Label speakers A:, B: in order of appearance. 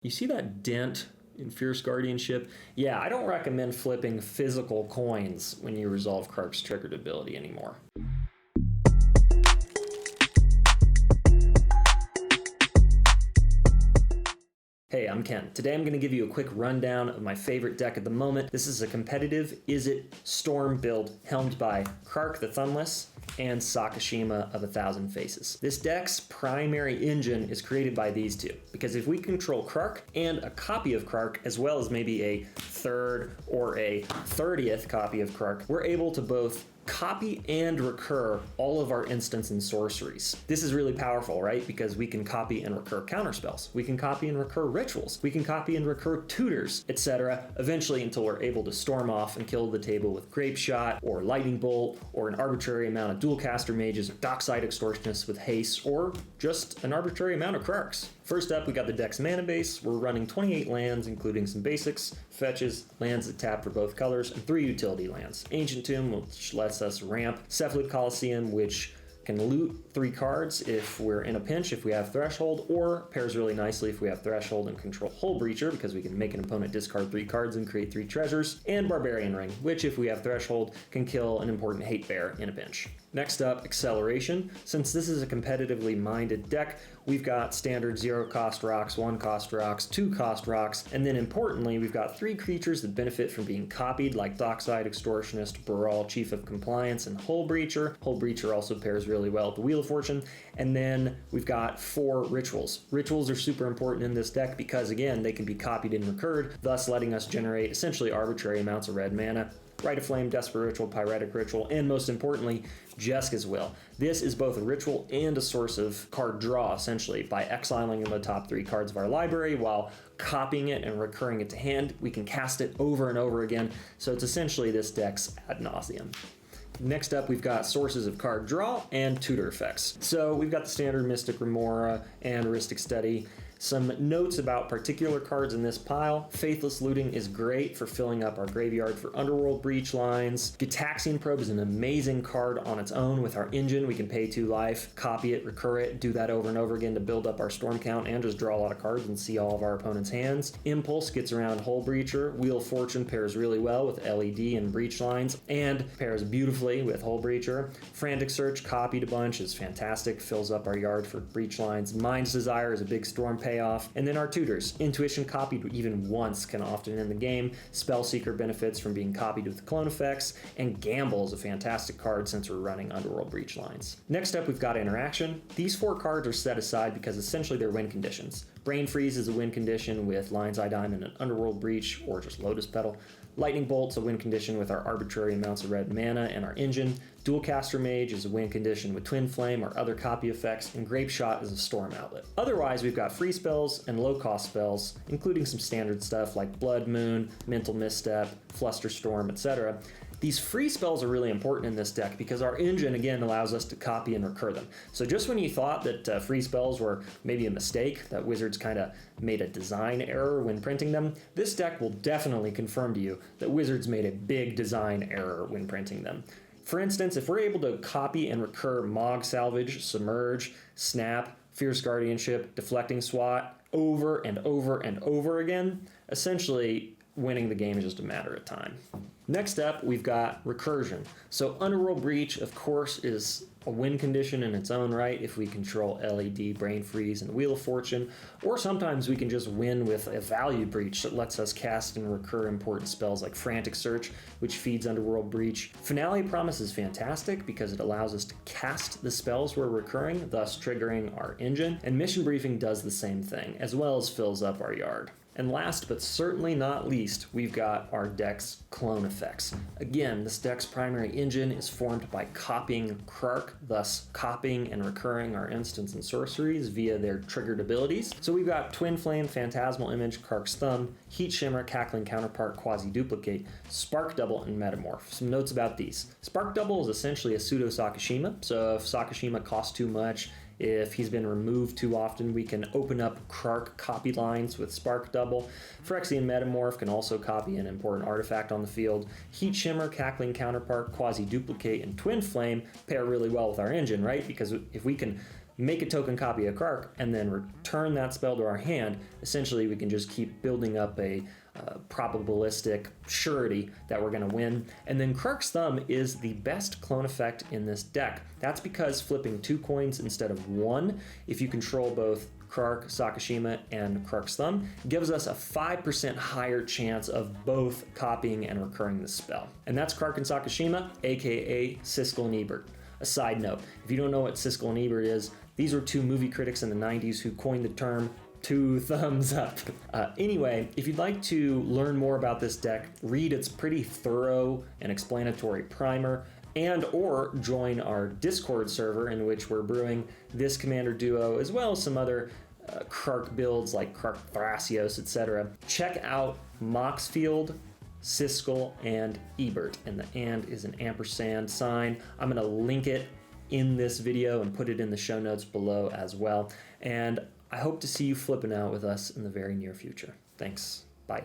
A: You see that dent in Fierce Guardianship? Yeah, I don't recommend flipping physical coins when you resolve Krark's triggered ability anymore. Hey, I'm Ken. Today I'm going to give you a quick rundown of my favorite deck at the moment. This is a competitive Izzet Storm build helmed by Krark the Thumbless and Sakashima of 1,000 Faces. This deck's primary engine is created by these two, because if we control Krark and a copy of Krark, as well as maybe a third or a 30th copy of Krark, we're able to both copy and recur all of our instants and sorceries. This is really powerful, right? Because we can copy and recur counterspells. We can copy and recur rituals. We can copy and recur tutors, etc. Eventually until we're able to storm off and kill the table with Grape Shot or Lightning Bolt or an arbitrary amount of Dual Caster Mages or Dockside Extortionists with haste or just an arbitrary amount of Krarks. First up, we got the Dex Mana Base. We're running 28 lands, including some basics, fetches, lands that tap for both colors, and 3 utility lands. Ancient Tomb, which lets us ramp. Cephalid Coliseum, which can loot 3 cards if we're in a pinch, if we have Threshold, or pairs really nicely if we have Threshold and control Hull Breacher, because we can make an opponent discard 3 cards and create 3 treasures. And Barbarian Ring, which if we have Threshold, can kill an important hate bear in a pinch. Next up, Acceleration. Since this is a competitively minded deck, we've got standard 0-cost rocks, 1-cost rocks, 2-cost rocks, and then importantly, we've got 3 creatures that benefit from being copied, like Dockside Extortionist, Baral, Chief of Compliance, and Hull Breacher. Hull Breacher also pairs really well with the Wheel of Fortune. And then we've got 4 rituals. Rituals are super important in this deck because, again, they can be copied and recurred, thus letting us generate essentially arbitrary amounts of red mana. Rite of Flame, Desperate Ritual, Pyretic Ritual, and most importantly, Jeska's Will. This is both a ritual and a source of card draw, essentially. By exiling the top 3 cards of our library while copying it and recurring it to hand, we can cast it over and over again, so it's essentially this deck's ad nauseum. Next up, we've got sources of card draw and tutor effects. So we've got the standard Mystic Remora and Heuristic Study. Some notes about particular cards in this pile. Faithless Looting is great for filling up our graveyard for Underworld Breach lines. Gitaxian Probe is an amazing card on its own. With our engine, we can pay 2 life, copy it, recur it, do that over and over again to build up our storm count and just draw a lot of cards and see all of our opponent's hands. Impulse gets around Hull Breacher. Wheel of Fortune pairs really well with LED and Breach lines and pairs beautifully with Hull Breacher. Frantic Search, copied a bunch, is fantastic, fills up our yard for Breach lines. Mind's Desire is a big storm payoff. And then our tutors. Intuition copied even once can often end the game. Spellseeker benefits from being copied with clone effects, and Gamble is a fantastic card since we're running Underworld Breach lines. Next up, we've got Interaction. These 4 cards are set aside because essentially they're win conditions. Brain Freeze is a win condition with Lion's Eye Diamond and Underworld Breach, or just Lotus Petal. Lightning Bolt's a win condition with our arbitrary amounts of red mana and our engine. Dual Caster Mage is a win condition with Twin Flame or other copy effects, and Grape Shot is a storm outlet. Otherwise, we've got free spells and low-cost spells, including some standard stuff like Blood Moon, Mental Misstep, Flusterstorm, etc. These free spells are really important in this deck because our engine, again, allows us to copy and recur them. So just when you thought that free spells were maybe a mistake, that Wizards kind of made a design error when printing them, this deck will definitely confirm to you that Wizards made a big design error when printing them. For instance, if we're able to copy and recur Mog Salvage, Submerge, Snap, Fierce Guardianship, Deflecting Swat over and over and over again, essentially winning the game is just a matter of time. Next up, we've got Recursion. So Underworld Breach, of course, is a win condition in its own right if we control LED, Brain Freeze, and Wheel of Fortune, or sometimes we can just win with a Value Breach that lets us cast and recur important spells like Frantic Search, which feeds Underworld Breach. Finale Promise is fantastic because it allows us to cast the spells we're recurring, thus triggering our engine, and Mission Briefing does the same thing, as well as fills up our yard. And last but certainly not least, we've got our Dex Clone Effects. Again, this deck's primary engine is formed by copying Krark, thus copying and recurring our instants and sorceries via their triggered abilities. So we've got Twin Flame, Phantasmal Image, Krark's Thumb, Heat Shimmer, Cackling Counterpart, Quasi-Duplicate, Spark Double, and Metamorph. Some notes about these. Spark Double is essentially a pseudo Sakashima, so if Sakashima costs too much, if he's been removed too often, we can open up Krark copy lines with Spark Double. Phyrexian Metamorph can also copy an important artifact on the field. Heat Shimmer, Cackling Counterpart, Quasi-Duplicate, and Twin Flame pair really well with our engine, right? Because if we can make a token copy of Krark, and then return that spell to our hand, essentially we can just keep building up a probabilistic surety that we're going to win. And then Krark's Thumb is the best clone effect in this deck. That's because flipping 2 coins instead of 1, if you control both Krark Sakashima and Krark's Thumb, gives us a 5% higher chance of both copying and recurring the spell. And that's Krark and Sakashima, aka Siskel and Ebert. A side note, if you don't know what Siskel and Ebert is, these were 2 movie critics in the 90s who coined the term 2 thumbs up. Anyway, if you'd like to learn more about this deck, read its pretty thorough and explanatory primer, and or join our Discord server in which we're brewing this commander duo as well as some other Krark builds like Krark Thrasios, etc. Check out Moxfield, Siskel, and Ebert, and the and is an ampersand sign. I'm going to link it in this video and put it in the show notes below as well. And I hope to see you flipping out with us in the very near future. Thanks. Bye.